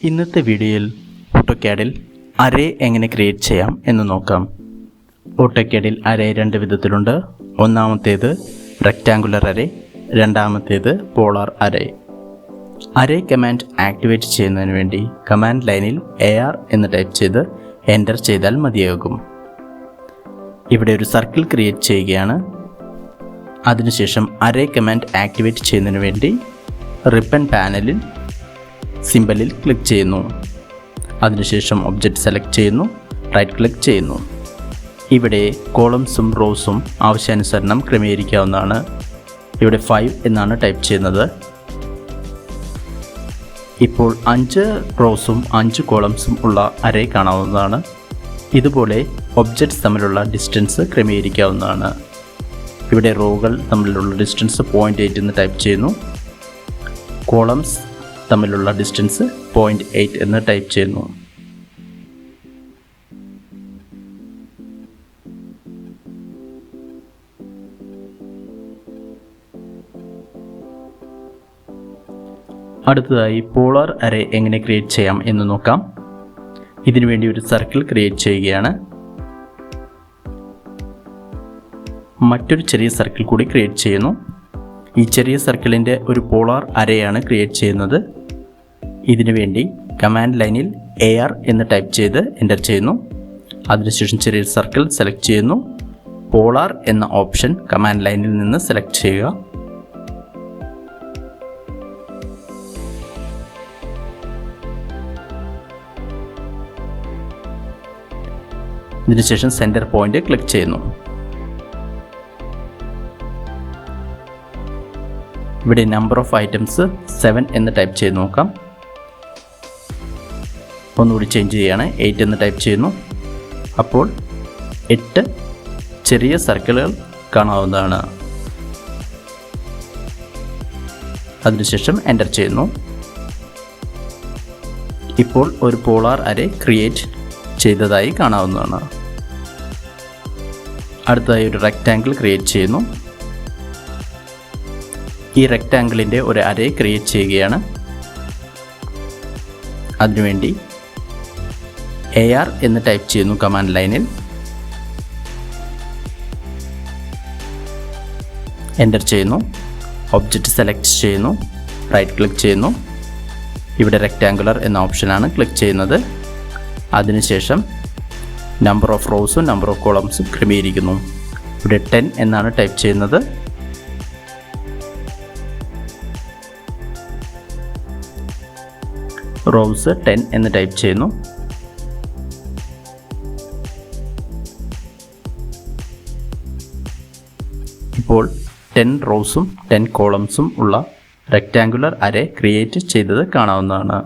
ഇന്നത്തെ വീഡിയോയിൽ ഓട്ടോക്യാഡിൽ അറേ എങ്ങനെ ക്രിയേറ്റ് ചെയ്യാം എന്ന് നോക്കാം. ഓട്ടോക്യാഡിൽ അറേ രണ്ട് വിധത്തിലുണ്ട്. ഒന്നാമത്തേത് റെക്റ്റാങ്കുലർ അറേ, രണ്ടാമത്തേത് polar array. Array command activate ചെയ്യുന്നതിന് വേണ്ടി കമാൻഡ് ലൈനിൽ AR എന്ന് ടൈപ്പ് ചെയ്ത് എൻ്റർ ചെയ്താൽ മതിയാകും. ഇവിടെ ഒരു സർക്കിൾ ക്രിയേറ്റ് ചെയ്യുകയാണ്. അതിനുശേഷം അറേ കമാൻഡ് ആക്ടിവേറ്റ് ചെയ്യുന്നതിന് വേണ്ടി റിബൺ പാനലിൽ സിമ്പലിൽ ക്ലിക്ക് ചെയ്യുന്നു. അതിനുശേഷം ഒബ്ജക്റ്റ് സെലക്ട് ചെയ്യുന്നു, റൈറ്റ് ക്ലിക്ക് ചെയ്യുന്നു. ഇവിടെ കോളംസും റോസും ആവശ്യാനുസരണം ക്രമീകരിക്കാവുന്നതാണ്. ഇവിടെ 5 എന്നാണ് ടൈപ്പ് ചെയ്യുന്നത്. ഇപ്പോൾ 5 റോസും 5 കോളംസും ഉള്ള അറേ കാണാവുന്നതാണ്. ഇതുപോലെ ഒബ്ജക്ട്സ് തമ്മിലുള്ള ഡിസ്റ്റൻസ് ക്രമീകരിക്കാവുന്നതാണ്. ഇവിടെ റോകൾ തമ്മിലുള്ള ഡിസ്റ്റൻസ് 0.8 എന്ന് ടൈപ്പ് ചെയ്യുന്നു. കോളംസ് തമ്മിലുള്ള ഡിസ്റ്റൻസ് 0.8 എന്ന് ടൈപ്പ് ചെയ്യുന്നു. അടുത്തതായി പോളാർ അറേ എങ്ങനെ ക്രിയേറ്റ് ചെയ്യാം എന്ന് നോക്കാം. ഇതിനുവേണ്ടി ഒരു സർക്കിൾ ക്രിയേറ്റ് ചെയ്യുകയാണ്. മറ്റൊരു ചെറിയ സർക്കിൾ കൂടി ക്രിയേറ്റ് ചെയ്യുന്നു. ഈ ചെറിയ സർക്കിളിൻ്റെ ഒരു പോളാർ അറേയാണ് ക്രിയേറ്റ് ചെയ്യുന്നത്. ഇതിനുവേണ്ടി കമാൻഡ് ലൈനിൽ AR എന്ന് ടൈപ്പ് ചെയ്ത് എൻ്റർ ചെയ്യുന്നു. അതിനുശേഷം ചെറിയ സർക്കിൾ സെലക്ട് ചെയ്യുന്നു. പോളാർ എന്ന ഓപ്ഷൻ കമാൻഡ് ലൈനിൽ നിന്ന് സെലക്ട് ചെയ്യുക. ഇതിനുശേഷം സെൻറ്റർ പോയിന്റ് ക്ലിക്ക് ചെയ്യുന്നു. ഇവിടെ നമ്പർ ഓഫ് ഐറ്റംസ് 7 എന്ന് ടൈപ്പ് ചെയ്ത് നോക്കാം. ഒന്നുകൂടി ചേഞ്ച് ചെയ്യുകയാണ്. 8 എന്ന് ടൈപ്പ് ചെയ്യുന്നു. അപ്പോൾ 8 ചെറിയ സർക്കിളുകൾ കാണാവുന്നതാണ്. അതിനുശേഷം എൻ്റർ ചെയ്യുന്നു. ഇപ്പോൾ ഒരു പോളാർ അറേ ക്രിയേറ്റ് ചെയ്തതായി കാണാവുന്നതാണ്. അടുത്തതായി ഒരു റെക്റ്റാങ്കിൾ ക്രിയേറ്റ് ചെയ്യുന്നു. ഈ റെക്റ്റാങ്കിളിൻ്റെ ഒരു അറേ ക്രിയേറ്റ് ചെയ്യുകയാണ്. അതിനുവേണ്ടി AR എന്ന് ടൈപ്പ് ചെയ്യുന്നു കമാൻഡ് ലൈനിൽ. എൻ്റർ ചെയ്യുന്നു. ഒബ്ജക്റ്റ് സെലക്ട് ചെയ്യുന്നു, റൈറ്റ് ക്ലിക്ക് ചെയ്യുന്നു. ഇവിടെ റെക്റ്റാങ്കുലർ എന്ന ഓപ്ഷനാണ് ക്ലിക്ക് ചെയ്യുന്നത്. അതിനുശേഷം നമ്പർ ഓഫ് റോസും നമ്പർ ഓഫ് കോളംസും ക്രമീകരിക്കുന്നു. ഇവിടെ 10 എന്നാണ് ടൈപ്പ് ചെയ്യുന്നത്. റോസ് 10 എന്ന് ടൈപ്പ് ചെയ്യുന്നു. ഇപ്പോൾ 10 റോസും 10 കോളംസും ഉള്ള റെക്റ്റാങ്കുലർ അറേ ക്രിയേറ്റ് ചെയ്തത് കാണാവുന്നതാണ്.